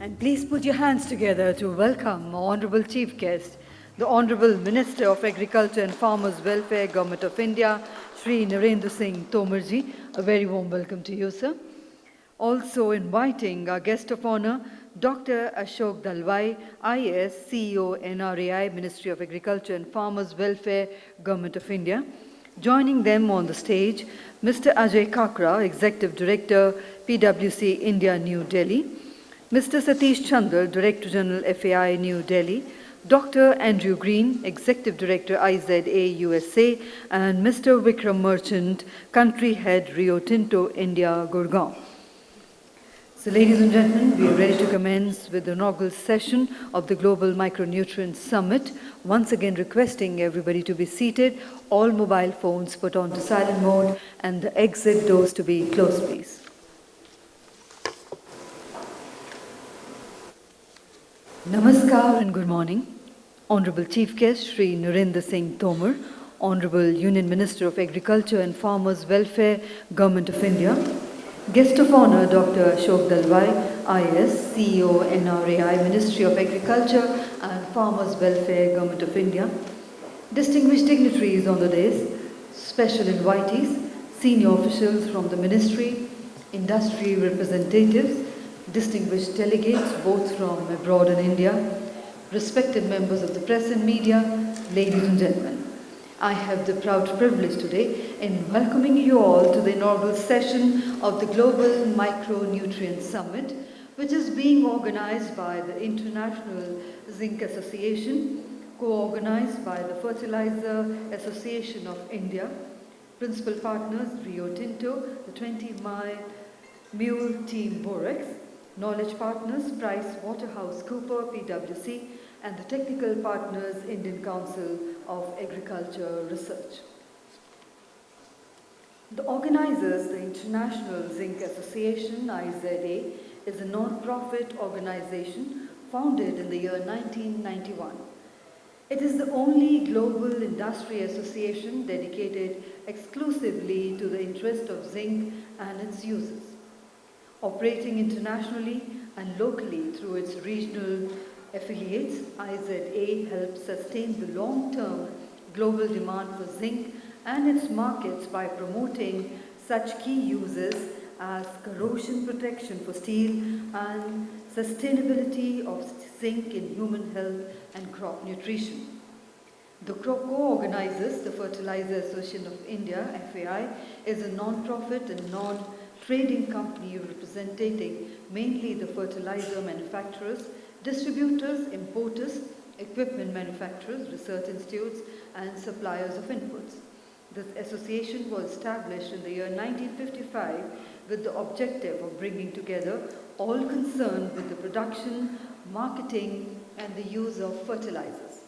And please put your hands together to welcome our Honorable Chief Guest, the Honorable Minister of Agriculture and Farmers Welfare, Government of India, Shri Narendra Singh Tomarji. A very warm welcome to you, sir. Also inviting our guest of honor, Dr. Ashok Dalwai, IAS, CEO, NRAI, Ministry of Agriculture and Farmers Welfare, Government of India. Joining them on the stage, Mr. Ajay Kakra, Executive Director, PwC India, New Delhi. Mr. Satish Chandra, Director General, FAI, New Delhi. Dr. Andrew Green, Executive Director, IZA, USA. And Mr. Vikram Merchant, Country Head, Rio Tinto, India, Gurgaon. So, ladies and gentlemen, we are ready to commence with the inaugural session of the Global Micronutrients Summit. Once again, requesting everybody to be seated, all mobile phones put on to silent mode, and the exit doors to be closed, please. Namaskar and good morning. Honorable Chief Guest, Shri Narendra Singh Tomar, Honorable Union Minister of Agriculture and Farmers Welfare, Government of India. Guest of honor, Dr. Ashok Dalwai, IAS, CEO, NRAI, Ministry of Agriculture and Farmers Welfare, Government of India. Distinguished dignitaries on the dais, special invitees, senior officials from the ministry, industry representatives, distinguished delegates both from abroad and India, respected members of the press and media, ladies and gentlemen. I have the proud privilege today in welcoming you all to the inaugural session of the Global Micronutrients Summit, which is being organized by the International Zinc Association, co-organized by the Fertilizer Association of India, principal partners Rio Tinto, the 20 Mule Team Borex, knowledge partners Price Waterhouse Cooper, PwC, and the technical partners Indian Council of Agriculture Research. The organizers, the International Zinc Association, IZA, is a non-profit organization founded in the year 1991. It is the only global industry association dedicated exclusively to the interest of zinc and its users. Operating internationally and locally through its regional affiliates, IZA helps sustain the long-term global demand for zinc and its markets by promoting such key uses as corrosion protection for steel and sustainability of zinc in human health and crop nutrition. The co-organizes, the Fertilizer Association of India, FAI, is a non-profit and non-trading company representing mainly the fertilizer manufacturers, distributors, importers, equipment manufacturers, research institutes, and suppliers of inputs. This association was established in the year 1955 with the objective of bringing together all concerned with the production, marketing, and the use of fertilizers.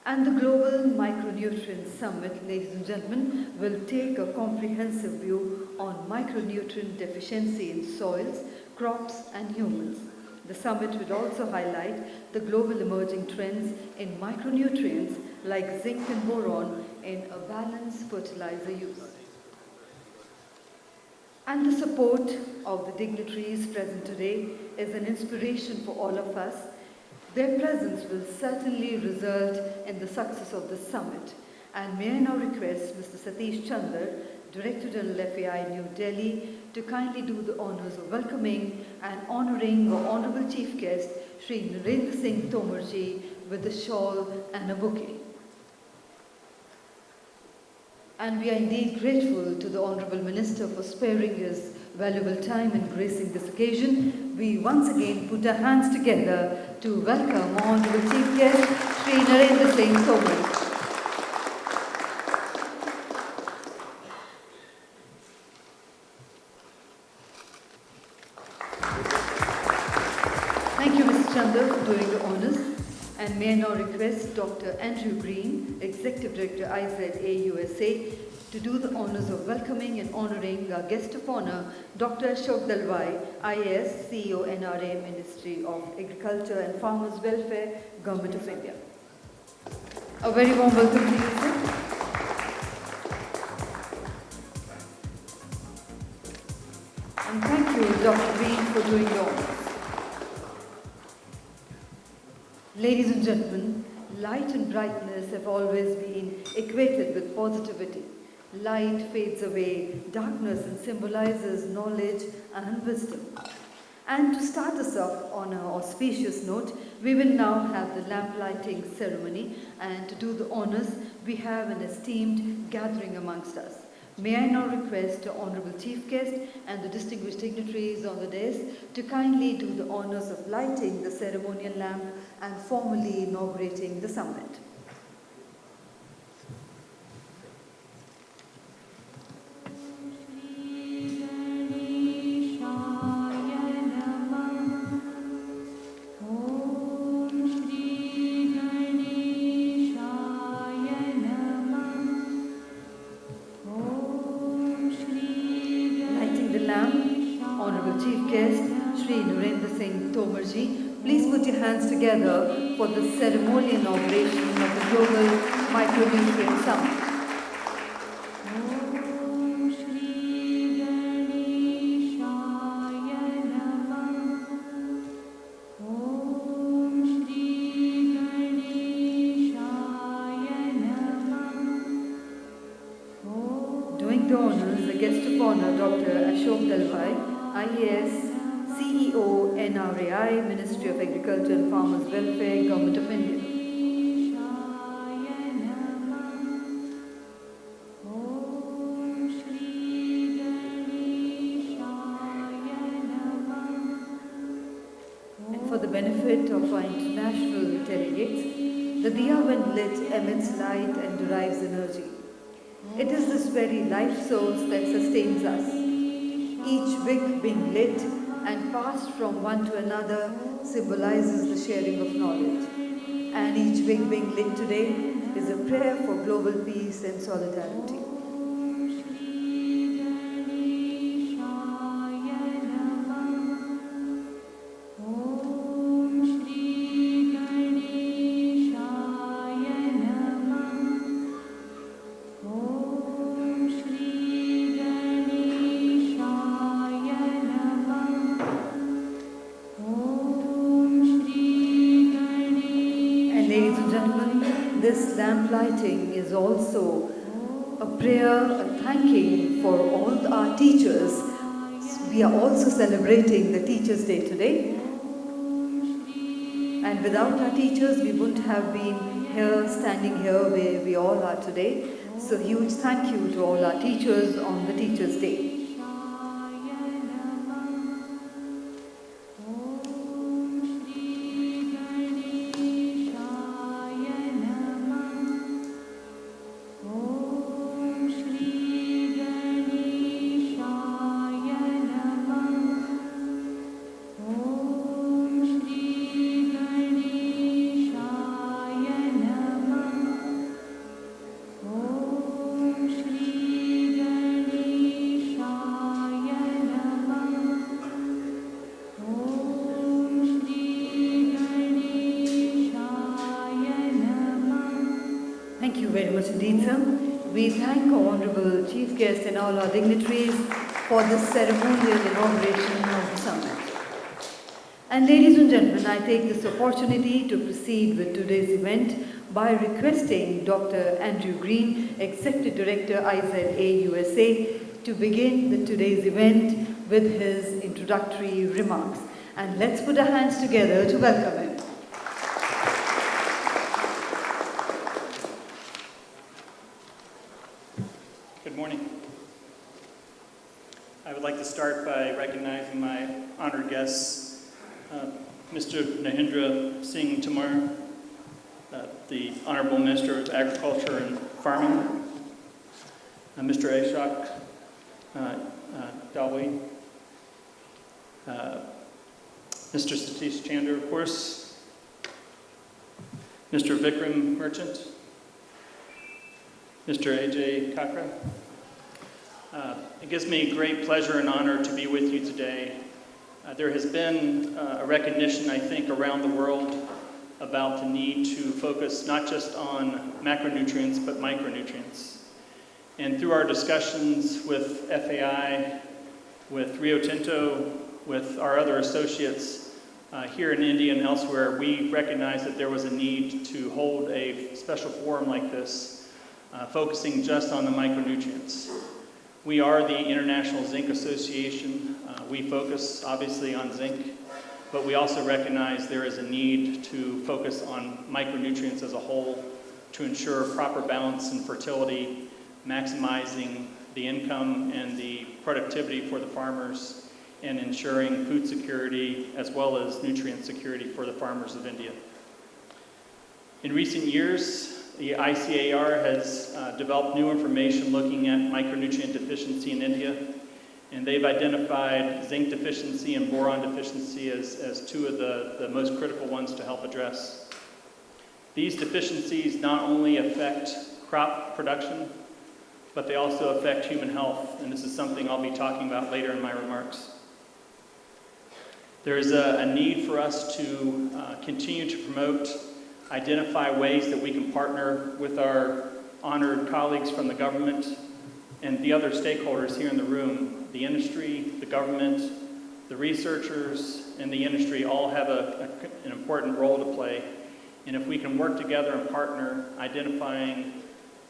And the Global Micronutrients Summit, ladies and gentlemen, will take a comprehensive view on micronutrient deficiency in soils, crops, and humans. The summit will also highlight the global emerging trends in micronutrients like zinc and boron in a balanced fertilizer use. And the support of the dignitaries present today is an inspiration for all of us. Their presence will certainly result in the success of the summit. And may I now request Mr. Satish Chandra, Director General, FAI, New Delhi, to kindly do the honors of welcoming and honoring our Honorable Chief Guest, Shri Narendra Singh Tomarji, with a shawl and a bouquet. And we are indeed grateful to the Honorable Minister for sparing his valuable time and gracing this occasion. We once again put our hands together to welcome our Honorable Chief Guest, Shri Narendra Singh Tomarji. Thank you, Mr. Chandra, for doing the honors. And may I now request Dr. Andrew Green, Executive Director, IZA, USA, to do the honors of welcoming and honoring our guest of honor, Dr. Ashok Dalwai, IAS, CEO, NRA, Ministry of Agriculture and Farmers Welfare, Government of India. A very warm welcome to you, sir. And thank you, Dr. Green, for doing the honors. Ladies and gentlemen, light and brightness have always been equated with positivity. Light fades away, darkness, and symbolizes knowledge and wisdom. And to start us off on an auspicious note, we will now have the lamp lighting ceremony, and to do the honors, we have an esteemed gathering amongst us. May I now request the Honorable Chief Guest and the distinguished dignitaries on the dais to kindly do the honors of lighting the ceremonial lamp and formally inaugurating the summit. Please put your hands together for the ceremonial inauguration of the Global Micronutrient Summit. Doing the honors, the guest of honor, Dr. Ashok Dalwai, IAS, CEO, NRAI, Ministry of Agriculture and Farmers Welfare, Government of India. And for the benefit of our international delegates, the diya when lit emits light and derives energy. It is this very life source that sustains us. Each wick being lit and passed from one to another symbolizes the sharing of knowledge. And each wick being lit today is a prayer for global peace and solidarity. This lamp lighting is also a prayer, a thanking for all our teachers. We are also celebrating the Teachers' Day today. And without our teachers, we wouldn't have been here, standing here where we all are today. So huge thank you to all our teachers on the Teachers' Day. Thank you very much indeed, sir. We thank our Honorable Chief Guest and all our dignitaries for this ceremonial inauguration of the summit. And ladies and gentlemen, I take this opportunity to proceed with today's event by requesting Dr. Andrew Green, Executive Director, IZA USA, to begin today's event with his introductory remarks. And let's put our hands together to welcome him. Good morning. I would like to start by recognizing my honored guests, Mr. Nahendra Singh Tomar, the Honorable Minister of Agriculture and Farming, Mr. Ashok Dalwai, Mr. Satish Chandra, of course, Mr. Vikram Merchant, Mr. Ajay Kakra. It gives me great pleasure and honor to be with you today. There has been a recognition, I think, around the world about the need to focus not just on macronutrients, but micronutrients. And through our discussions with FAI, with Rio Tinto, with our other associates, here in India and elsewhere, we recognized that there was a need to hold a special forum like this, focusing just on the micronutrients. We are the International Zinc Association. We focus obviously on zinc, but we also recognize there is a need to focus on micronutrients as a whole to ensure proper balance and fertility, maximizing the income and the productivity for the farmers, and ensuring food security as well as nutrient security for the farmers of India. In recent years, the ICAR has developed new information looking at micronutrient deficiency in India, and they've identified zinc deficiency and boron deficiency as two of the most critical ones to help address. These deficiencies not only affect crop production, but they also affect human health, and this is something I'll be talking about later in my remarks. There is a need for us to continue to promote, identify ways that we can partner with our honored colleagues from the government and the other stakeholders here in the room. The industry, the government, the researchers, and the industry all have an important role to play. And if we can work together and partner, identifying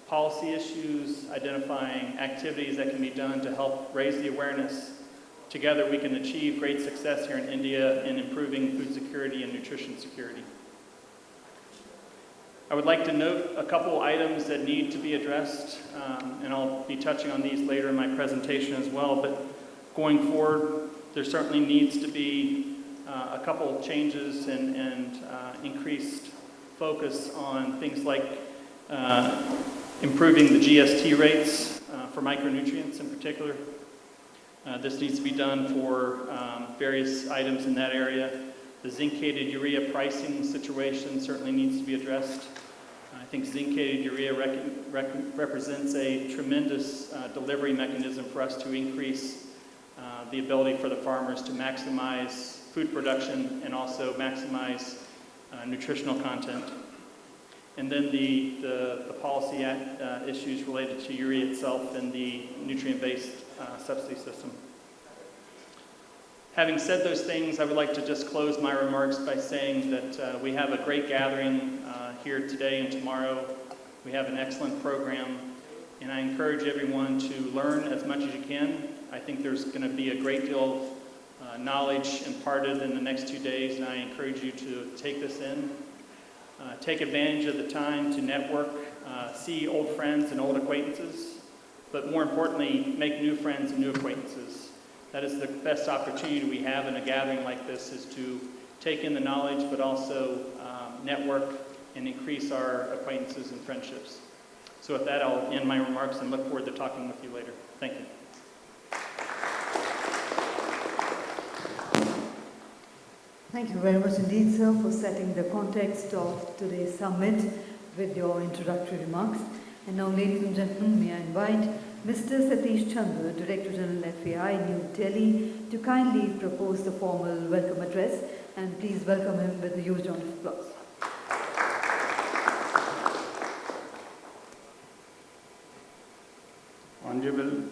policy issues, identifying activities that can be done to help raise the awareness, together we can achieve great success here in India in improving food security and nutrition security. I would like to note a couple items that need to be addressed, and I'll be touching on these later in my presentation as well, but going forward, there certainly needs to be a couple changes and increased focus on things like improving the GST rates for micronutrients in particular. This needs to be done for various items in that area. The zincated urea pricing situation certainly needs to be addressed. I think zincated urea represents a tremendous delivery mechanism for us to increase the ability for the farmers to maximize food production and also maximize nutritional content. And then the policy issues related to urea itself and the nutrient-based subsidy system. Having said those things, I would like to just close my remarks by saying that we have a great gathering here today and tomorrow. We have an excellent program, and I encourage everyone to learn as much as you can. I think there's going to be a great deal of knowledge imparted in the next 2 days, and I encourage you to take this in. Take advantage of the time to network, see old friends and old acquaintances, but more importantly, make new friends and new acquaintances. That is the best opportunity we have in a gathering like this, is to take in the knowledge, but also network and increase our acquaintances and friendships. So with that, I'll end my remarks and look forward to talking with you later. Thank you. Thank you very much indeed, sir, for setting the context of today's summit with your introductory remarks. And now, ladies and gentlemen, may I invite Mr. Satish Chandra, Director General FAI, New Delhi, to kindly propose the formal welcome address, and please welcome him with a huge round of applause. Honorable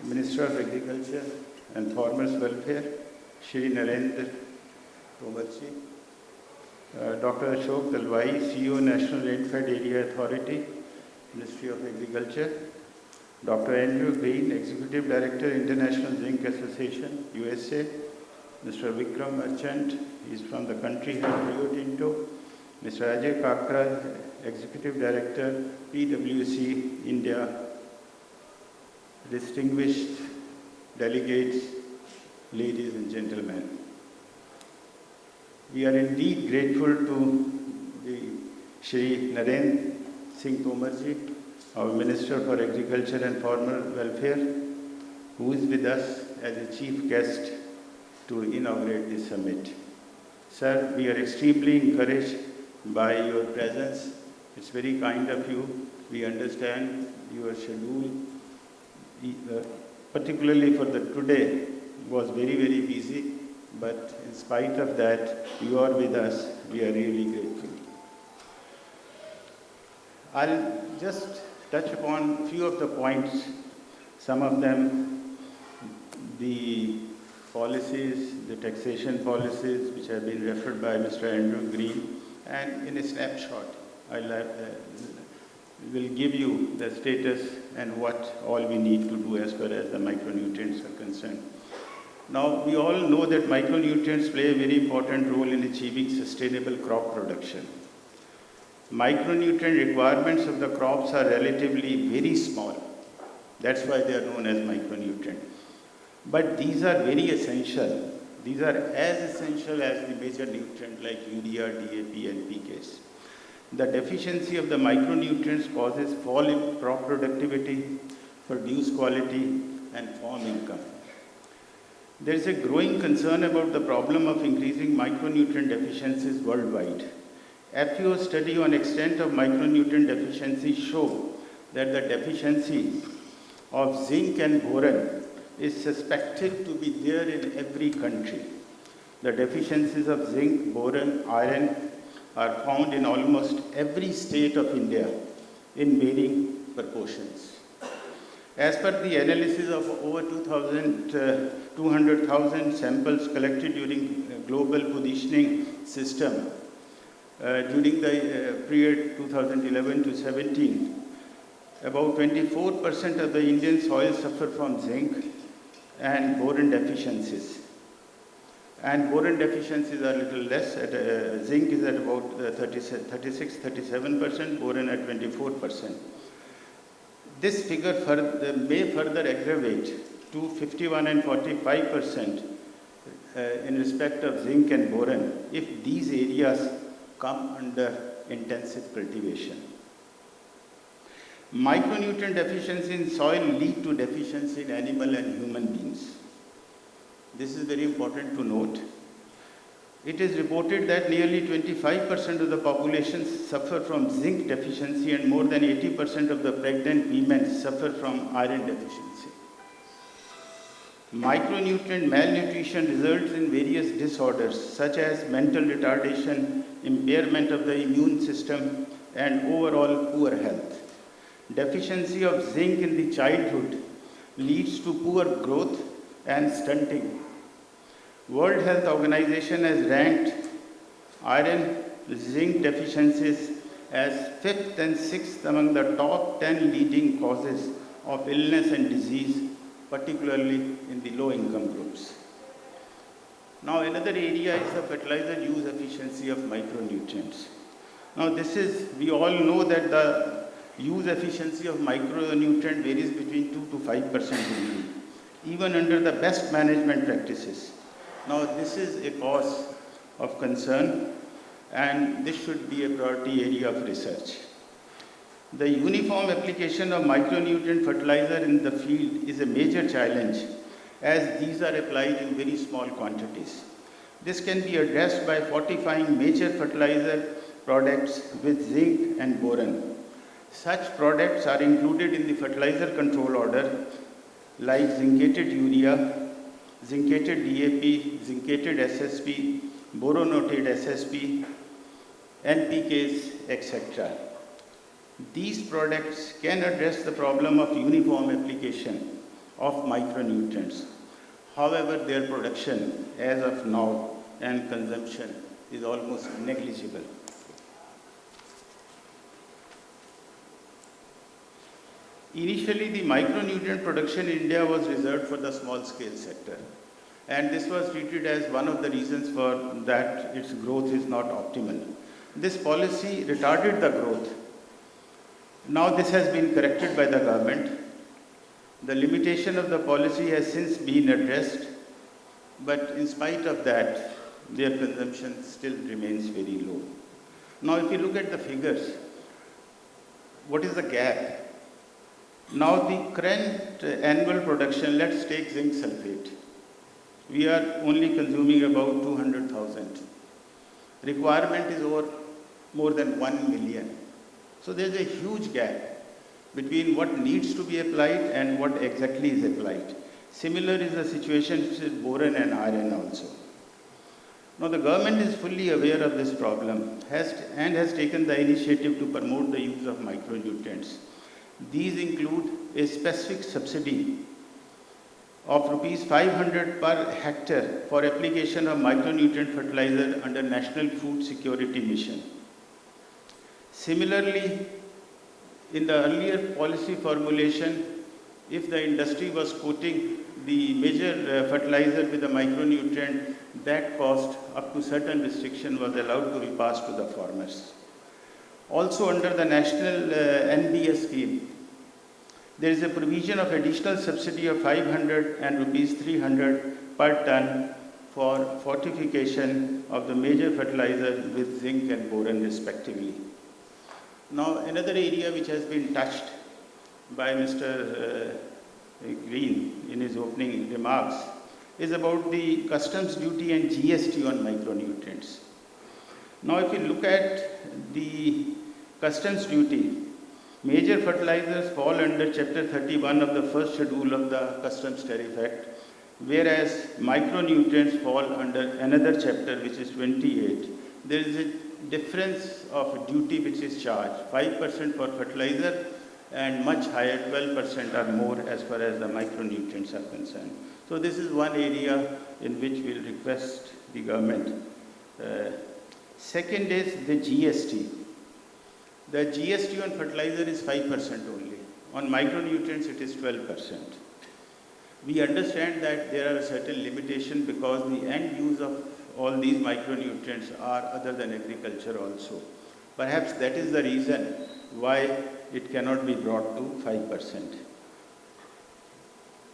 Minister of Agriculture and Farmers Welfare, Shri Narendra Tomarji, Dr. Ashok Dalwai, CEO, National Rainfed Area Authority, Ministry of Agriculture, Dr. Andrew Green, Executive Director, International Zinc Association, USA, Mr. Vikram Merchant, he is from the country head Rio Tinto, Mr. Ajay Kakra, Executive Director, PwC, India, distinguished delegates, ladies and gentlemen. We are indeed grateful to Shri Narendra Singh Tomarji, our Minister for Agriculture and Farmer Welfare, who is with us as a chief guest to inaugurate this summit. Sir, we are extremely encouraged by your presence. It's very kind of you. We understand your schedule, particularly for the today, was very, very busy. But in spite of that, you are with us. We are really grateful. I'll just touch upon a few of the points. Some of them the policies, the taxation policies which have been referred by Mr. Andrew Green, and in a snapshot, I will give you the status and what all we need to do as far as the micronutrients are concerned. Now, we all know that micronutrients play a very important role in achieving sustainable crop production. Micronutrient requirements of the crops are relatively very small. That's why they are known as micronutrients. But these are very essential. These are as essential as the major nutrient like urea, DAP, and PKs. The deficiency of the micronutrients causes fall in crop productivity, produce quality, and farm income. There is a growing concern about the problem of increasing micronutrient deficiencies worldwide. FAO study on extent of micronutrient deficiency show that the deficiency of zinc and boron is suspected to be there in every country. The deficiencies of zinc, boron, iron are found in almost every state of India in varying proportions. As per the analysis of over 200,000 samples collected during global positioning system during the period 2011 to 17, about 24% of the Indian soil suffer from zinc and boron deficiencies. And boron deficiencies are a little less. Zinc is at about 36-37%, boron at 24%. This figure may further aggravate to 51 and 45% in respect of zinc and boron if these areas come under intensive cultivation. Micronutrient deficiency in soil lead to deficiency in animal and human beings. This is very important to note. It is reported that nearly 25% of the population suffer from zinc deficiency and more than 80% of the pregnant women suffer from iron deficiency. Micronutrient malnutrition results in various disorders such as mental retardation, impairment of the immune system, and overall poor health. Deficiency of zinc in the childhood leads to poor growth and stunting. World Health Organization has ranked iron zinc deficiencies as 5th and 6th among the top 10 leading causes of illness and disease, particularly in the low-income groups. Now, another area is the fertilizer use efficiency of micronutrients. Now, we all know that the use efficiency of micronutrient varies between 2 to 5% only, even under the best management practices. Now, this is a cause of concern, and this should be a priority area of research. The uniform application of micronutrient fertilizer in the field is a major challenge, as these are applied in very small quantities. This can be addressed by fortifying major fertilizer products with zinc and boron. Such products are included in the fertilizer control order, like zincated urea, zincated DAP, zincated SSP, boronated SSP, NPKs, etc. These products can address the problem of uniform application of micronutrients. However, their production as of now and consumption is almost negligible. Initially, the micronutrient production in India was reserved for the small scale sector. And this was treated as one of the reasons for that its growth is not optimal. This policy retarded the growth. Now this has been corrected by the government. The limitation of the policy has since been addressed, but in spite of that, their consumption still remains very low. Now if you look at the figures, what is the gap? Now the current annual production, let's take zinc sulfate. We are only consuming about 200,000. Requirement is over more than 1 million. So there's a huge gap between what needs to be applied and what exactly is applied. Similar is the situation with boron and iron also. Now the government is fully aware of this problem and has taken the initiative to promote the use of micronutrients. These include a specific subsidy of rupees 500 per hectare for application of micronutrient fertilizer under National Food Security Mission. Similarly, in the earlier policy formulation, if the industry was quoting the major fertilizer with a micronutrient, that cost up to certain restriction was allowed to be passed to the farmers. Also under the national NBS scheme, there is a provision of additional subsidy of 500 and rupees 300 per ton for fortification of the major fertilizer with zinc and boron respectively. Now another area which has been touched by Mr. Green in his opening remarks is about the customs duty and GST on micronutrients. Now if you look at the customs duty, major fertilizers fall under Chapter 31 of the first schedule of the Customs Tariff Act, whereas micronutrients fall under another chapter which is 28. There is a difference of duty which is charged, 5% for fertilizer and much higher, 12% or more as far as the micronutrients are concerned. So this is one area in which we will request the government. Second is the GST. The GST on fertilizer is 5% only. On micronutrients it is 12%. We understand that there are a certain limitation because the end use of all these micronutrients are other than agriculture also. Perhaps that is the reason why it cannot be brought to 5%.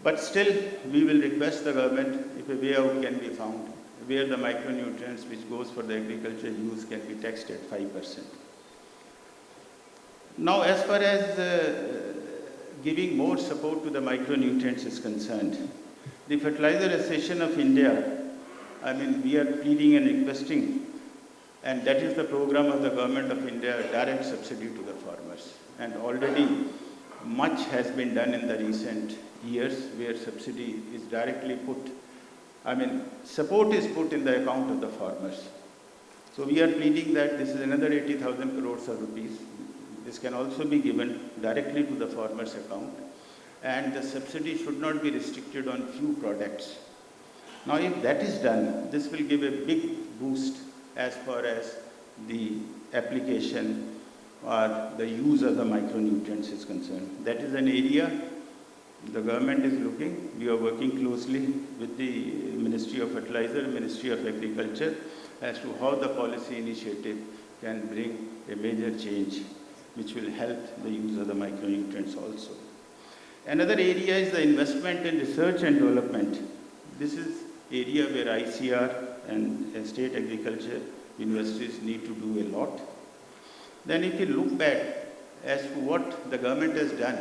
But still, we will request the government if a way out can be found, where the micronutrients which goes for the agriculture use can be taxed at 5%. Now, as far as giving more support to the micronutrients is concerned, the Fertilizer Association of India, we are pleading and requesting, and that is the program of the Government of India, direct subsidy to the farmers. And already much has been done in the recent years where subsidy is directly put, support is put in the account of the farmers. So we are pleading that this is another 80,000 crores of rupees. This can also be given directly to the farmer's account, and the subsidy should not be restricted on few products. Now if that is done, this will give a big boost as far as the application or the use of the micronutrients is concerned. That is an area the government is looking. We are working closely with the Ministry of Fertilizer, Ministry of Agriculture as to how the policy initiative can bring a major change which will help the use of the micronutrients also. Another area is the investment in research and development. This is area where ICR and state agriculture universities need to do a lot. Then if you look back as to what the government has done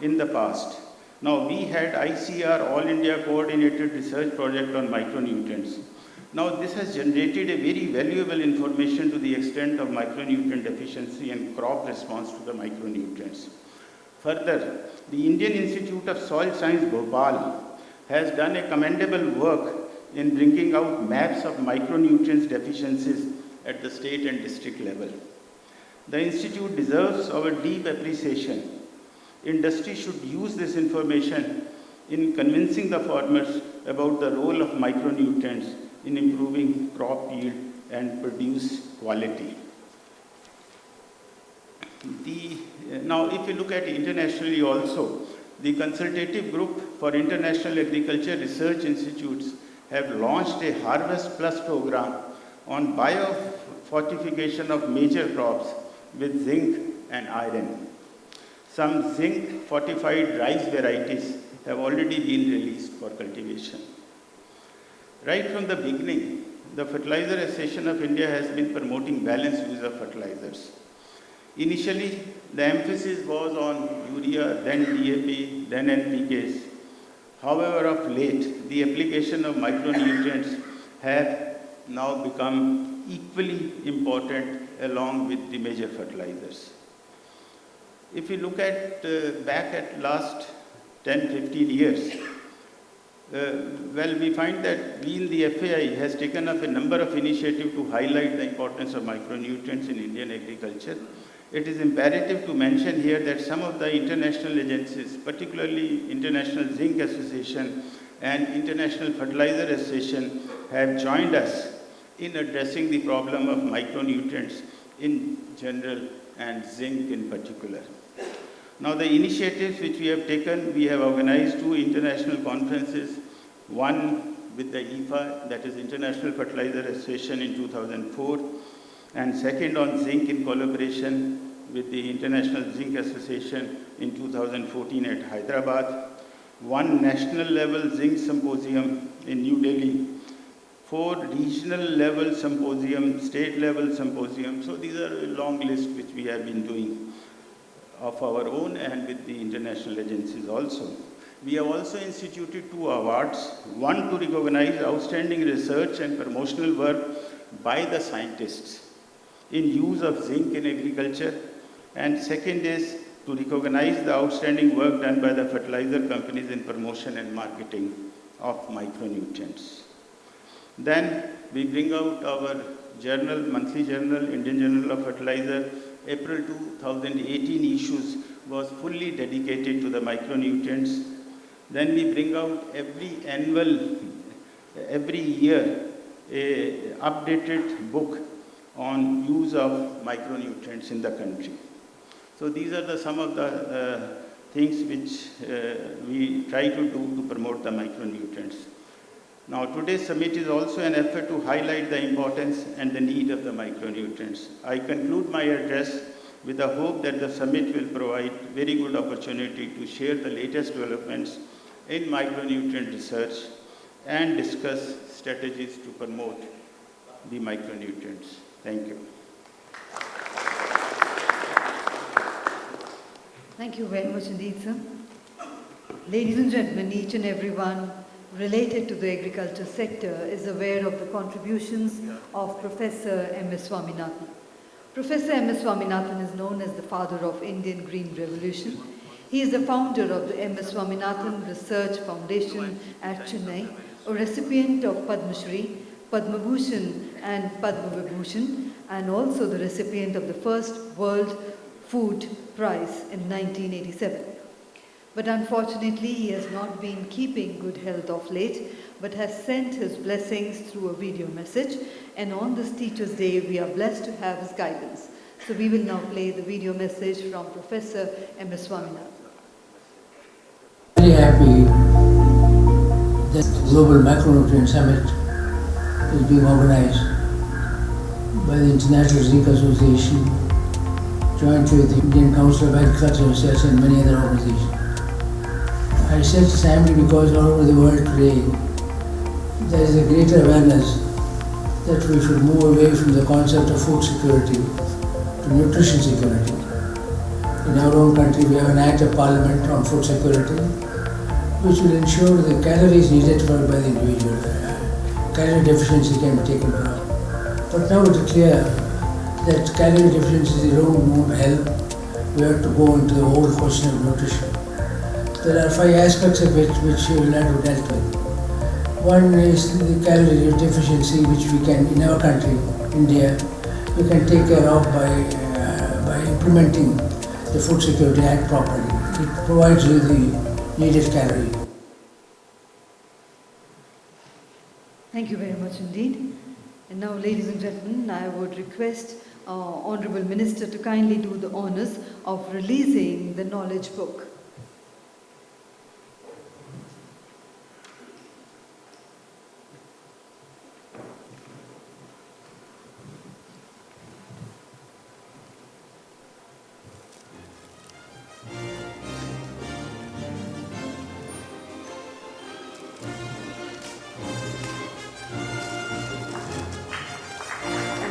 in the past, now we had ICR, All India Coordinated Research Project on Micronutrients. Now this has generated a very valuable information to the extent of micronutrient deficiency and crop response to the micronutrients. Further, the Indian Institute of Soil Science, Bhopal, has done a commendable work in bringing out maps of micronutrients deficiencies at the state and district level. The institute deserves our deep appreciation. Industry should use this information in convincing the farmers about the role of micronutrients in improving crop yield and produce quality. Now, if you look at internationally also, the Consultative Group for International Agriculture Research Institutes have launched a Harvest Plus program on biofortification of major crops with zinc and iron. Some zinc fortified rice varieties have already been released for cultivation. Right from the beginning, the Fertilizer Association of India has been promoting balanced use of fertilizers. Initially, the emphasis was on urea, then DAP, then NPKs. However, of late, the application of micronutrients have now become equally important along with the major fertilizers. If you look at back at last 10-15 years, we find that we in the FAI has taken up a number of initiatives to highlight the importance of micronutrients in Indian agriculture. it is imperative to mention here that some of the international agencies, particularly International Zinc Association and International Fertilizer Association, have joined us in addressing the problem of micronutrients in general and zinc in particular. Now, the initiatives which we have taken, we have organized 2 international conferences, one with the IFA, that is International Fertilizer Association, in 2004, and second on zinc in collaboration with the International Zinc Association in 2014 at Hyderabad, one national level zinc symposium in New Delhi, 4 regional level symposium, state level symposium. So these are a long list which we have been doing of our own and with the international agencies also. We have also instituted 2 awards, one to recognize outstanding research and promotional work by the scientists in use of zinc in agriculture, and second is to recognize the outstanding work done by the fertilizer companies in promotion and marketing of micronutrients. Then we bring out our journal, monthly journal, Indian Journal of Fertilizer. April 2018 issues was fully dedicated to the micronutrients. Then we bring out every year, a updated book on use of micronutrients in the country. So these are some of the things which we try to do to promote the micronutrients. Now, today's summit is also an effort to highlight the importance and the need of the micronutrients. I conclude my address with the hope that the summit will provide very good opportunity to share the latest developments in micronutrient research and discuss strategies to promote the micronutrients. Thank you. Thank you very much indeed, sir. Ladies and gentlemen, each and everyone related to the agriculture sector is aware of the contributions of Professor M.S. Swaminathan. Professor M.S. Swaminathan is known as the father of Indian Green Revolution. He is the founder of the M.S. Swaminathan Research Foundation at Chennai, a recipient of Padma Shri, Padma Bhushan and Padma Vibhushan, and also the recipient of the first World Food Prize in 1987. But unfortunately, he has not been keeping good health of late, but has sent his blessings through a video message. And on this Teacher's Day, we are blessed to have his guidance. So we will now play the video message from Professor M.S. Swaminathan. Very happy that the Global Macronutrient Summit is being organized by the International Zinc Association, jointly with the Indian Council of Agricultural Research and many other organizations. I said timely because all over the world today there is a greater awareness that we should move away from the concept of food security to nutrition security. In our own country we have an Act of Parliament on food security which will ensure the calories needed for by the individual. Calorie deficiency can be taken care of. But now it is clear that calorie deficiency alone won't help. We have to go into the whole question of nutrition. There are 5 aspects of it which we will have to deal with. One is the calorie deficiency which we can, in our country, India, we can take care of by implementing the Food Security Act properly. It provides you the needed calorie. Thank you very much indeed. And now, ladies and gentlemen, I would request our Honorable Minister to kindly do the honors of releasing the knowledge book.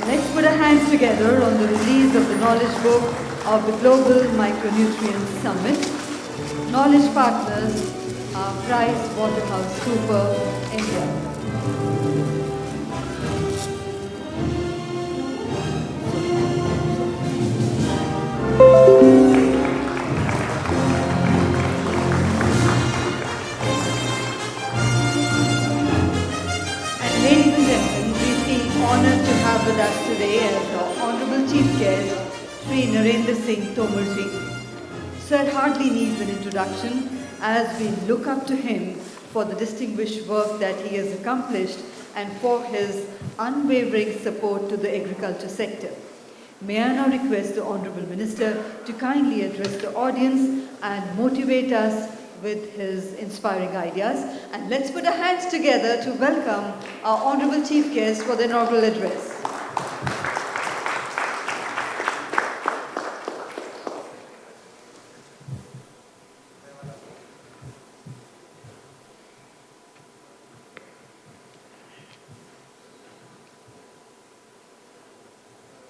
Let's put our hands together on the release of the knowledge book of the Global Micronutrient Summit. Knowledge partners are Price Waterhouse Cooper, India. And ladies and gentlemen, we feel honored to have with us today as our Honorable Chief Guest, Sri Narendra Singh Tomarji. Sir hardly needs an introduction as we look up to him for the distinguished work that he has accomplished and for his unwavering support to the agriculture sector. May I now request the Honourable Minister to kindly address the audience and motivate us with his inspiring ideas. And let's put our hands together to welcome our Honourable Chief Guest for the inaugural address.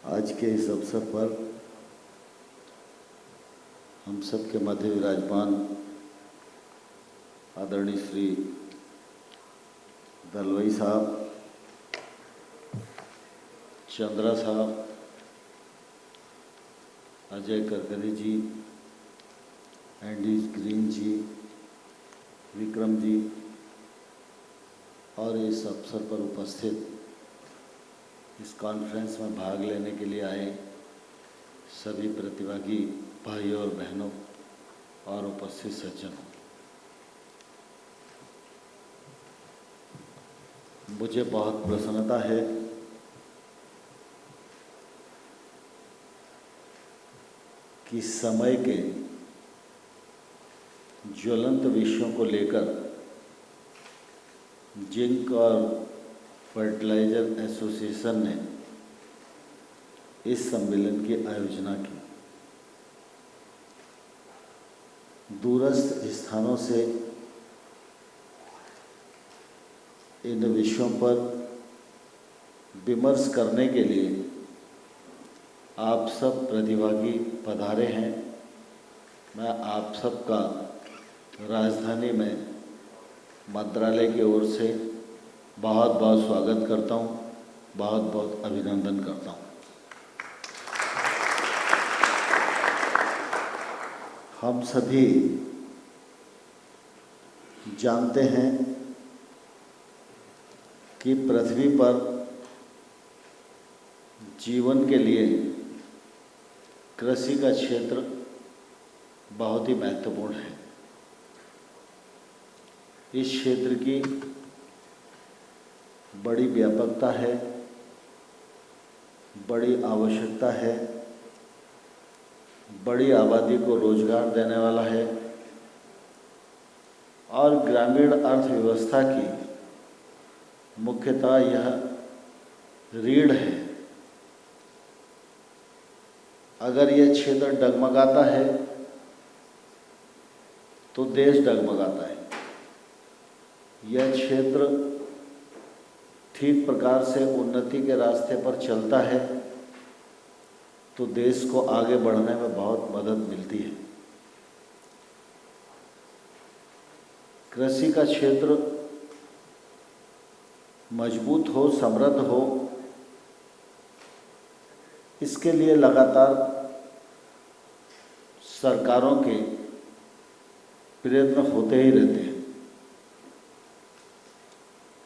आज के इस अवसर पर हम सब के मध्य विराजमान आदरणीय श्री दलवाई साहब, चंद्रा साहब, अजय करकरे जी, एंडी ग्रीन जी, विक्रम जी और इस अवसर पर उपस्थित इस कॉन्फ्रेंस में भाग लेने के लिए आए सभी प्रतिभागी भाइयों और बहनों और उपस्थित सज्जनों, मुझे बहुत प्रसन्नता है कि समय के ज्वलंत विषयों को लेकर जिंक और फर्टिलाइजर एसोसिएशन ने इस सम्मेलन की आयोजना की। दूरस्थ स्थानों से इन विषयों पर विमर्श करने के लिए आप सब प्रतिभागी पधारे हैं। मैं आप सबका राजधानी में मंत्रालय की ओर से बहुत बहुत स्वागत करता हूँ, बहुत बहुत अभिनंदन करता हूँ। हम सभी जानते हैं कि पृथ्वी पर जीवन के लिए कृषि का क्षेत्र बहुत ही महत्वपूर्ण है। इस क्षेत्र की बड़ी व्यापकता है, बड़ी आवश्यकता है, बड़ी आबादी को रोजगार देने वाला है और ग्रामीण अर्थव्यवस्था की मुख्यतः यह रीढ़ है। अगर यह क्षेत्र डगमगाता है तो देश डगमगाता है। यह क्षेत्र ठीक प्रकार से उन्नति के रास्ते पर चलता है तो देश को आगे बढ़ने में बहुत मदद मिलती है। कृषि का क्षेत्र मजबूत हो, समृद्ध हो, इसके लिए लगातार सरकारों के प्रयत्न होते ही रहते हैं।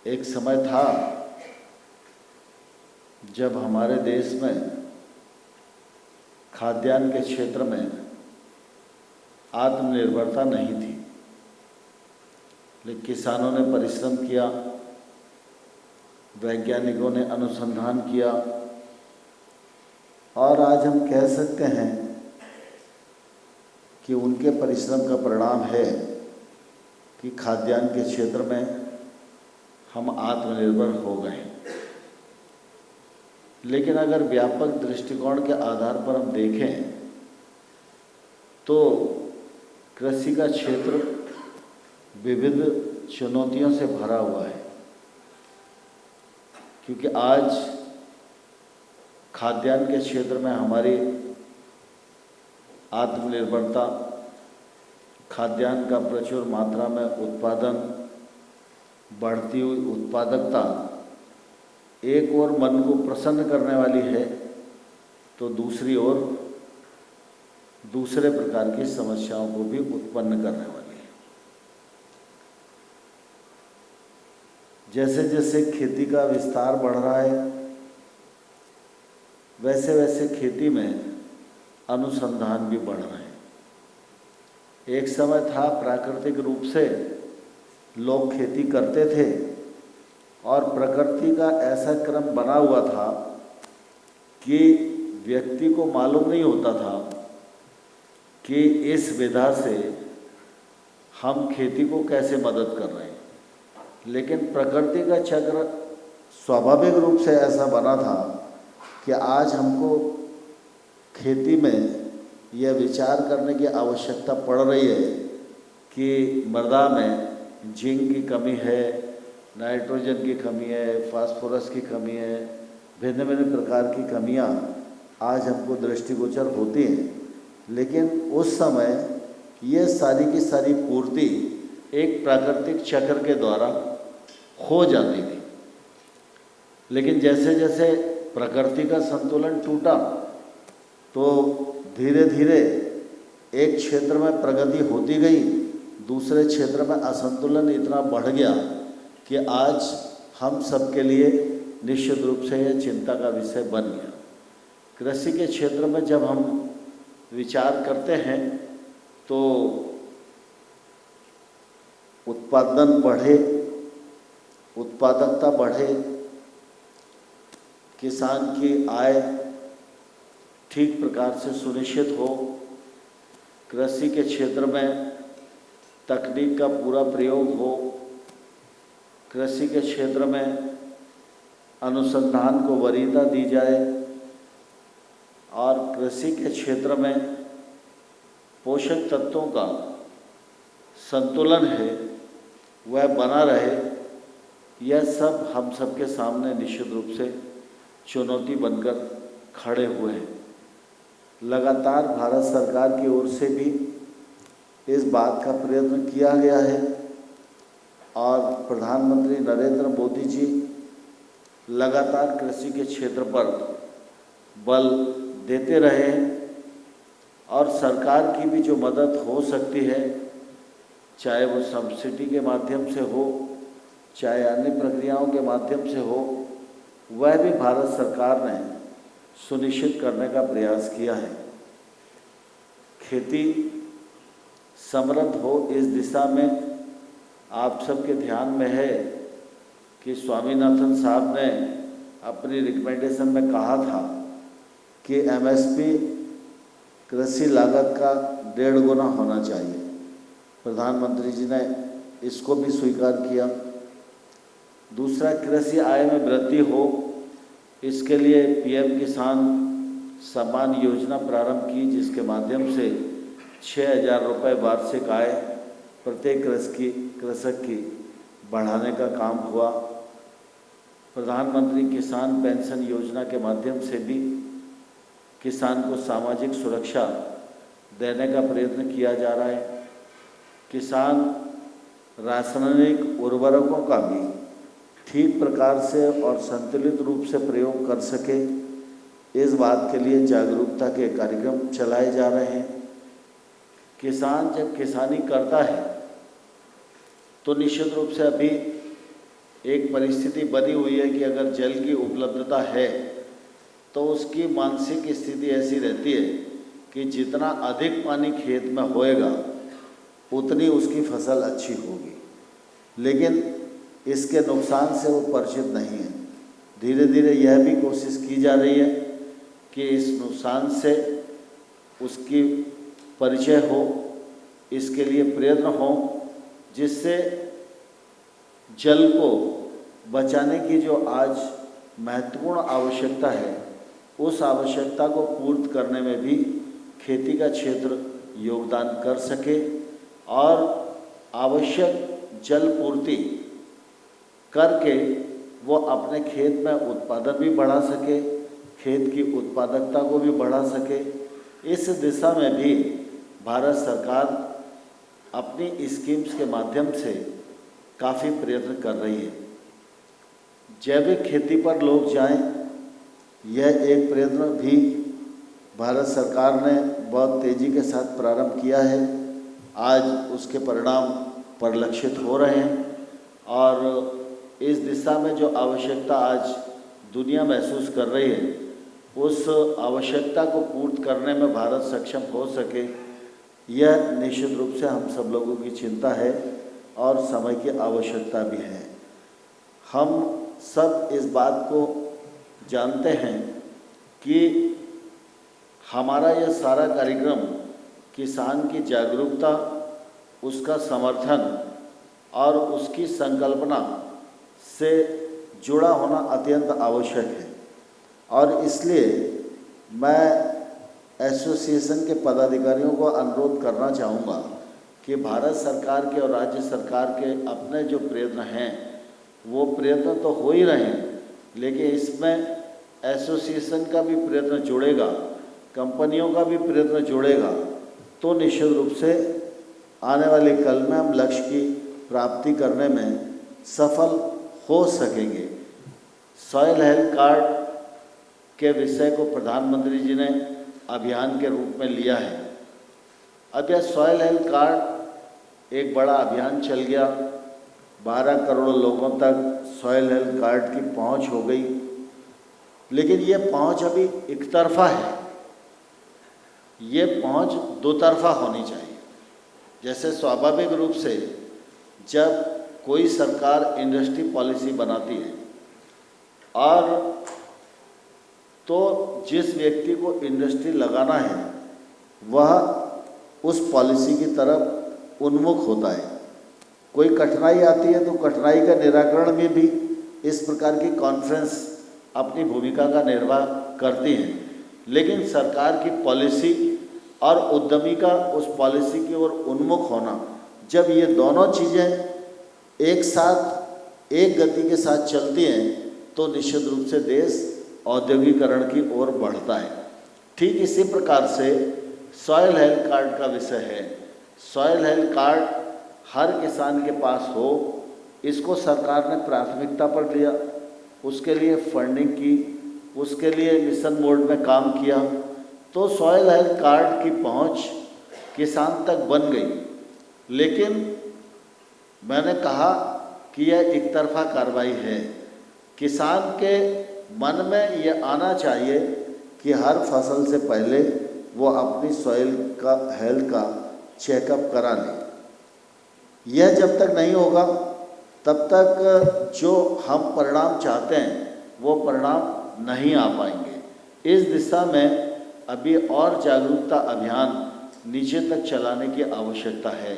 एक समय था जब हमारे देश में खाद्यान्न के क्षेत्र में आत्मनिर्भरता नहीं थी, लेकिन किसानों ने परिश्रम किया, वैज्ञानिकों ने अनुसंधान किया और आज हम कह सकते हैं कि उनके परिश्रम का परिणाम है कि खाद्यान्न के क्षेत्र में हम आत्मनिर्भर हो गए। लेकिन अगर व्यापक दृष्टिकोण के आधार पर हम देखें तो कृषि का क्षेत्र विविध चुनौतियों से भरा हुआ है, क्योंकि आज खाद्यान्न के क्षेत्र में हमारी आत्मनिर्भरता, खाद्यान्न का प्रचुर मात्रा में उत्पादन, बढ़ती हुई उत्पादकता एक ओर मन को प्रसन्न करने वाली है तो दूसरी ओर दूसरे प्रकार की समस्याओं को भी उत्पन्न करने वाली है। जैसे जैसे खेती का विस्तार बढ़ रहा है वैसे वैसे खेती में अनुसंधान भी बढ़ रहे हैं। एक समय था प्राकृतिक रूप से लोग खेती करते थे और प्रकृति का ऐसा क्रम बना हुआ था कि व्यक्ति को मालूम नहीं होता था कि इस विधा से हम खेती को कैसे मदद कर रहे हैं। लेकिन प्रकृति का चक्र स्वाभाविक रूप से ऐसा बना था कि आज हमको खेती में यह विचार करने की आवश्यकता पड़ रही है कि मृदा में जिंक की कमी है, नाइट्रोजन की कमी है, फास्फोरस की कमी है, भिन्न भिन्न प्रकार की कमियां आज हमको दृष्टिगोचर होती हैं। लेकिन उस समय ये सारी की सारी पूर्ति एक प्राकृतिक चक्र के द्वारा हो जाती थी। लेकिन जैसे जैसे प्रकृति का संतुलन टूटा तो धीरे धीरे एक क्षेत्र में प्रगति होती गई, दूसरे क्षेत्र में असंतुलन इतना बढ़ गया कि आज हम सबके लिए निश्चित रूप से यह चिंता का विषय बन गया। कृषि के क्षेत्र में जब हम विचार करते हैं तो उत्पादन बढ़े, उत्पादकता बढ़े, किसान की आय ठीक प्रकार से सुनिश्चित हो, कृषि के क्षेत्र में तकनीक का पूरा प्रयोग हो, कृषि के क्षेत्र में अनुसंधान को वरीयता दी जाए और कृषि के क्षेत्र में पोषक तत्वों का संतुलन है वह बना रहे, यह सब हम सबके सामने निश्चित रूप से चुनौती बनकर खड़े हुए हैं। लगातार भारत सरकार की ओर से भी इस बात का प्रयत्न किया गया है और प्रधानमंत्री नरेंद्र मोदी जी लगातार कृषि के क्षेत्र पर बल देते रहे हैं और सरकार की भी जो मदद हो सकती है, चाहे वो सब्सिडी के माध्यम से हो, चाहे अन्य प्रक्रियाओं के माध्यम से हो, वह भी भारत सरकार ने सुनिश्चित करने का प्रयास किया है। खेती समृद्ध हो इस दिशा में आप सबके ध्यान में है कि स्वामीनाथन साहब ने अपनी रिकमेंडेशन में कहा था कि एमएसपी कृषि लागत का 1.5 गुना होना चाहिए। प्रधानमंत्री जी ने इसको भी स्वीकार किया। दूसरा, कृषि आय में वृद्धि हो, इसके लिए पीएम किसान सम्मान योजना प्रारंभ की, जिसके माध्यम से 6,000 रुपये वार्षिक आय प्रत्येक कृषक की बढ़ाने का काम हुआ। प्रधानमंत्री किसान पेंशन योजना के माध्यम से भी किसान को सामाजिक सुरक्षा देने का प्रयत्न किया जा रहा है। किसान रासायनिक उर्वरकों का भी ठीक प्रकार से और संतुलित रूप से प्रयोग कर सके, इस बात के लिए जागरूकता के कार्यक्रम चलाए जा रहे हैं। किसान जब किसानी करता है तो निश्चित रूप से अभी एक परिस्थिति बनी हुई है कि अगर जल की उपलब्धता है तो उसकी मानसिक स्थिति ऐसी रहती है कि जितना अधिक पानी खेत में होएगा उतनी उसकी फसल अच्छी होगी, लेकिन इसके नुकसान से वो परिचित नहीं है। धीरे धीरे यह भी कोशिश की जा रही है कि इस नुकसान से उसकी परिचय हो, इसके लिए प्रयत्न हो, जिससे जल को बचाने की जो आज महत्वपूर्ण आवश्यकता है, उस आवश्यकता को पूर्ण करने में भी खेती का क्षेत्र योगदान कर सके और आवश्यक जल पूर्ति करके वो अपने खेत में उत्पादन भी बढ़ा सके, खेत की उत्पादकता को भी बढ़ा सके। इस दिशा में भी भारत सरकार अपनी स्कीम्स के माध्यम से काफ़ी प्रयत्न कर रही है। जैविक खेती पर लोग जाएं, यह एक प्रयत्न भी भारत सरकार ने बहुत तेज़ी के साथ प्रारंभ किया है। आज उसके परिणाम परिलक्षित हो रहे हैं और इस दिशा में जो आवश्यकता आज दुनिया महसूस कर रही है, उस आवश्यकता को पूर्ति करने में भारत सक्षम हो सके, यह निश्चित रूप से हम सब लोगों की चिंता है और समय की आवश्यकता भी है। हम सब इस बात को जानते हैं कि हमारा यह सारा कार्यक्रम किसान की जागरूकता, उसका समर्थन और उसकी संकल्पना से जुड़ा होना अत्यंत आवश्यक है। और इसलिए मैं एसोसिएशन के पदाधिकारियों को अनुरोध करना चाहूँगा कि भारत सरकार के और राज्य सरकार के अपने जो प्रयत्न हैं वो प्रयत्न तो हो ही रहे हैं, लेकिन इसमें एसोसिएशन का भी प्रयत्न जुड़ेगा, कंपनियों का भी प्रयत्न जुड़ेगा, तो निश्चित रूप से आने वाले कल में हम लक्ष्य की प्राप्ति करने में सफल हो सकेंगे। सॉइल हेल्थ कार्ड के विषय को प्रधानमंत्री जी ने अभियान के रूप में लिया है। अब यह सॉइल हेल्थ कार्ड एक बड़ा अभियान चल गया, 12 करोड़ लोगों तक सॉइल हेल्थ कार्ड की पहुंच हो गई, लेकिन ये पहुंच अभी एक तरफा है, ये पहुंच दो तरफा होनी चाहिए। जैसे स्वाभाविक रूप से जब कोई सरकार इंडस्ट्री पॉलिसी बनाती है और तो जिस व्यक्ति को इंडस्ट्री लगाना है वह उस पॉलिसी की तरफ उन्मुख होता है। कोई कठिनाई आती है तो कठिनाई का निराकरण में भी इस प्रकार की कॉन्फ्रेंस अपनी भूमिका का निर्वाह करती हैं, लेकिन सरकार की पॉलिसी और उद्यमी का उस पॉलिसी की ओर उन्मुख होना, जब ये दोनों चीज़ें एक साथ एक गति के साथ चलती हैं तो निश्चित रूप से देश औद्योगिकरण की ओर बढ़ता है। ठीक इसी प्रकार से सॉइल हेल्थ कार्ड का विषय है। सॉइल हेल्थ कार्ड हर किसान के पास हो, इसको सरकार ने प्राथमिकता पर लिया, उसके लिए फंडिंग की, उसके लिए मिशन मोड में काम किया, तो सॉइल हेल्थ कार्ड की पहुंच किसान तक बन गई। लेकिन मैंने कहा कि यह एक तरफा कार्रवाई है। किसान के मन में यह आना चाहिए कि हर फसल से पहले वो अपनी सॉइल का हेल्थ का चेकअप करा ले। यह जब तक नहीं होगा तब तक जो हम परिणाम चाहते हैं वो परिणाम नहीं आ पाएंगे। इस दिशा में अभी और जागरूकता अभियान नीचे तक चलाने की आवश्यकता है।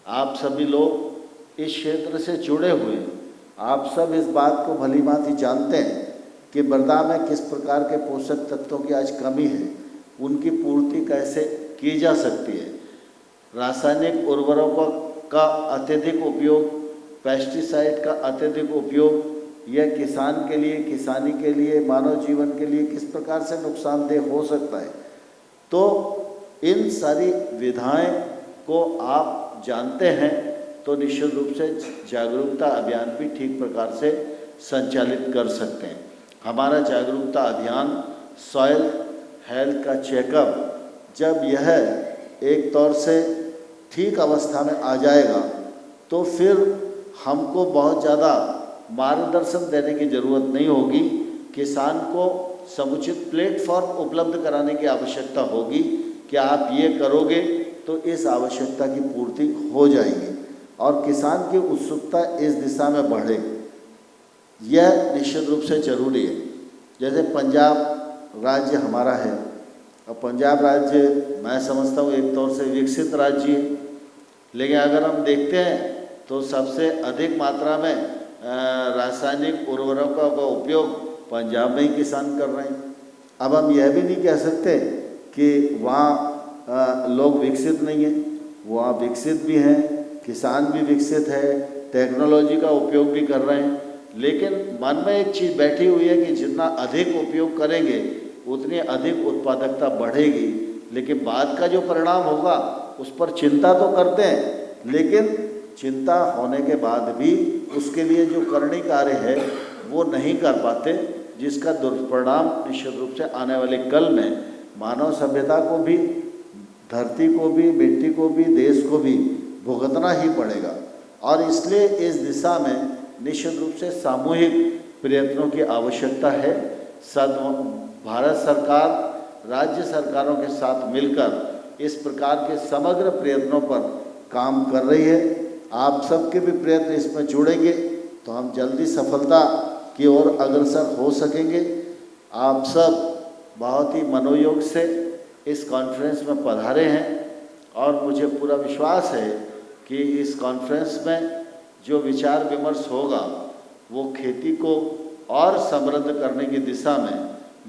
आप सभी लोग इस क्षेत्र से जुड़े हुए, आप सब इस बात को भली भांति जानते हैं कि मृदा में किस प्रकार के पोषक तत्वों की आज कमी है, उनकी पूर्ति कैसे की जा सकती है। रासायनिक उर्वरकों का अत्यधिक उपयोग, पेस्टिसाइड का अत्यधिक उपयोग, यह किसान के लिए, किसानी के लिए, मानव जीवन के लिए किस प्रकार से नुकसानदेह हो सकता है। तो इन सारी विधाएं को आप जानते हैं तो निश्चित रूप से जागरूकता अभियान भी ठीक प्रकार से संचालित कर सकते हैं। हमारा जागरूकता अभियान सॉइल हेल्थ का चेकअप जब यह एक तौर से ठीक अवस्था में आ जाएगा तो फिर हमको बहुत ज़्यादा मार्गदर्शन देने की ज़रूरत नहीं होगी। किसान को समुचित प्लेटफॉर्म उपलब्ध कराने की आवश्यकता होगी कि आप ये करोगे तो इस आवश्यकता की पूर्ति हो जाएगी और किसान की उत्सुकता इस दिशा में बढ़े, यह निश्चित रूप से जरूरी है। जैसे पंजाब राज्य हमारा है और पंजाब राज्य मैं समझता हूँ एक तौर से विकसित राज्य है, लेकिन अगर हम देखते हैं तो सबसे अधिक मात्रा में रासायनिक उर्वरकों का उपयोग पंजाब में ही किसान कर रहे हैं। अब हम यह भी नहीं कह सकते कि वहाँ लोग विकसित नहीं हैं, वहाँ विकसित भी हैं, किसान भी विकसित है, टेक्नोलॉजी का उपयोग भी कर रहे हैं, लेकिन मन में एक चीज़ बैठी हुई है कि जितना अधिक उपयोग करेंगे उतनी अधिक उत्पादकता बढ़ेगी, लेकिन बाद का जो परिणाम होगा उस पर चिंता तो करते हैं, लेकिन चिंता होने के बाद भी उसके लिए जो करनी कार्य है वो नहीं कर पाते, जिसका दुष्परिणाम निश्चित रूप से आने वाले कल में मानव सभ्यता को भी, धरती को भी, मिट्टी को भी, देश को भी भुगतना ही पड़ेगा। और इसलिए इस दिशा में निश्चित रूप से सामूहिक प्रयत्नों की आवश्यकता है। भारत सरकार राज्य सरकारों के साथ मिलकर इस प्रकार के समग्र प्रयत्नों पर काम कर रही है। आप सबके भी प्रयत्न इसमें जुड़ेंगे तो हम जल्दी सफलता की ओर अग्रसर हो सकेंगे। आप सब बहुत ही मनोयोग से इस कॉन्फ्रेंस में पधारे हैं और मुझे पूरा विश्वास है कि इस कॉन्फ्रेंस में जो विचार विमर्श होगा वो खेती को और समृद्ध करने की दिशा में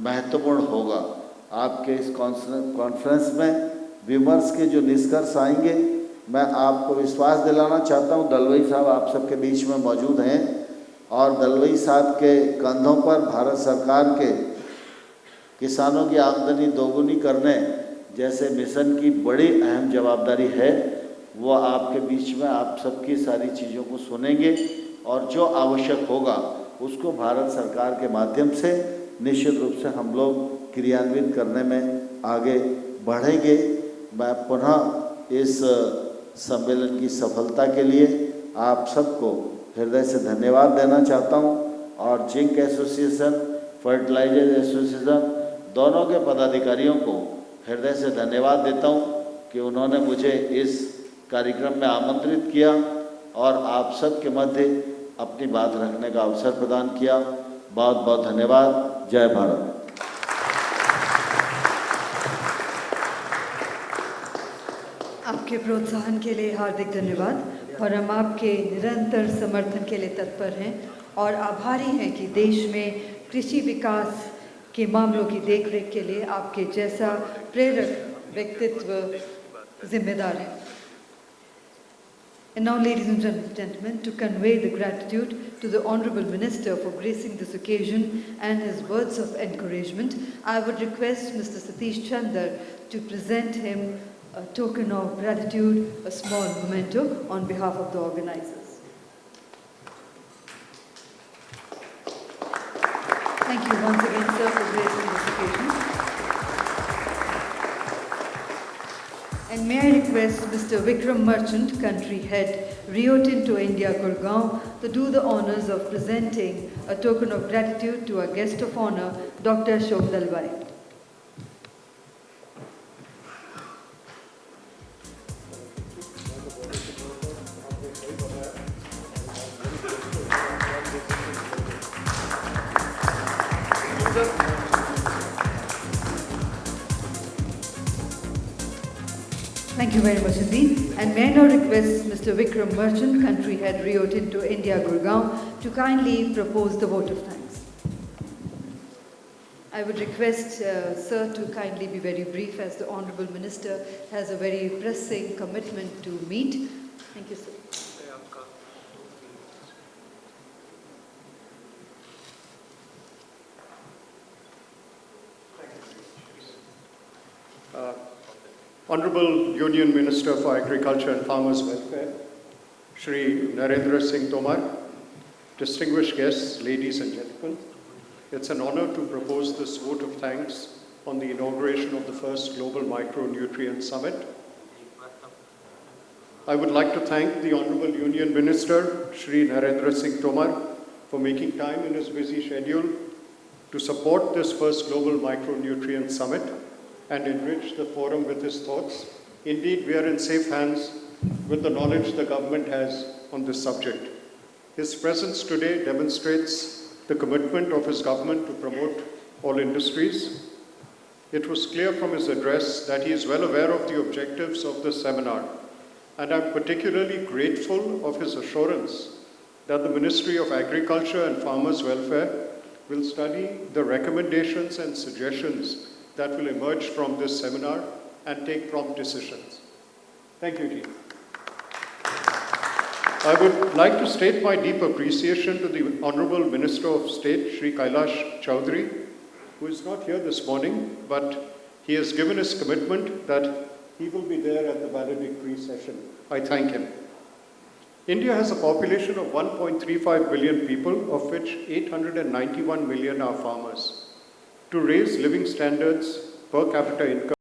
महत्वपूर्ण होगा। आपके इस कॉन्फ्रेंस में विमर्श के जो निष्कर्ष आएंगे, मैं आपको विश्वास दिलाना चाहता हूं, दलवई साहब आप सबके बीच में मौजूद हैं और दलवई साहब के कंधों पर भारत सरकार के किसानों की आमदनी दोगुनी करने जैसे मिशन की बड़ी अहम जवाबदारी है। वो आपके बीच में आप सबकी सारी चीज़ों को सुनेंगे और जो आवश्यक होगा उसको भारत सरकार के माध्यम से निश्चित रूप से हम लोग क्रियान्वित करने में आगे बढ़ेंगे। मैं पुनः इस सम्मेलन की सफलता के लिए आप सबको हृदय से धन्यवाद देना चाहता हूं और जिंक एसोसिएशन, फर्टिलाइजर एसोसिएशन दोनों के पदाधिकारियों को हृदय से धन्यवाद देता हूं कि उन्होंने मुझे इस कार्यक्रम में आमंत्रित किया और आप सबके मध्य अपनी बात रखने का अवसर प्रदान किया। बहुत बहुत धन्यवाद। जय भारत। आपके प्रोत्साहन के लिए हार्दिक धन्यवाद और हम आपके निरंतर समर्थन के लिए तत्पर हैं और आभारी हैं कि देश में कृषि विकास के मामलों की देखरेख के लिए आपके जैसा प्रेरक व्यक्तित्व जिम्मेदार है। And now, ladies and gentlemen, to convey the gratitude to the Honourable Minister for gracing this occasion and his words of encouragement, I would request Mr. Satish Chandar to present him a token of gratitude, a small memento on behalf of the organizers. Thank you once again, sir, for gracing this occasion. And may I request Mr. Vikram Merchant, Country Head, Rio Tinto India, Gurgaon, to do the honours of presenting a token of gratitude to our guest of honour, Dr. Ashok Dalwai. Thank you very much indeed. And may I now request Mr. Vikram Merchant, Country Head, Rio Tinto India, Gurgaon, to kindly propose the vote of thanks. I would request Sir to kindly be very brief as the Honourable Minister has a very pressing commitment to meet. Thank you, sir. Honourable Union Minister for Agriculture and Farmers Welfare, Shri Narendra Singh Tomar, distinguished guests, ladies and gentlemen, it's an honour to propose this vote of thanks on the inauguration of the first Global Micronutrient Summit. I would like to thank the Honourable Union Minister, Shri Narendra Singh Tomar, for making time in his busy schedule to support this first Global Micronutrient Summit and enrich the forum with his thoughts. Indeed, we are in safe hands with the knowledge the government has on this subject. His presence today demonstrates the commitment of his government to promote all industries. It was clear from his address that he is well aware of the objectives of this seminar, and I'm particularly grateful of his assurance that the Ministry of Agriculture and Farmers Welfare will study the recommendations and suggestions that will emerge from this seminar and take prompt decisions. Thank you, Ji. I would like to state my deep appreciation to the Honourable Minister of State, Shri Kailash Chowdhury, who is not here this morning, but he has given his commitment that he will be there at the valedictory session. I thank him. India has a population of 1.35 billion people, of which 891 million are farmers. To raise living standards, per capita income,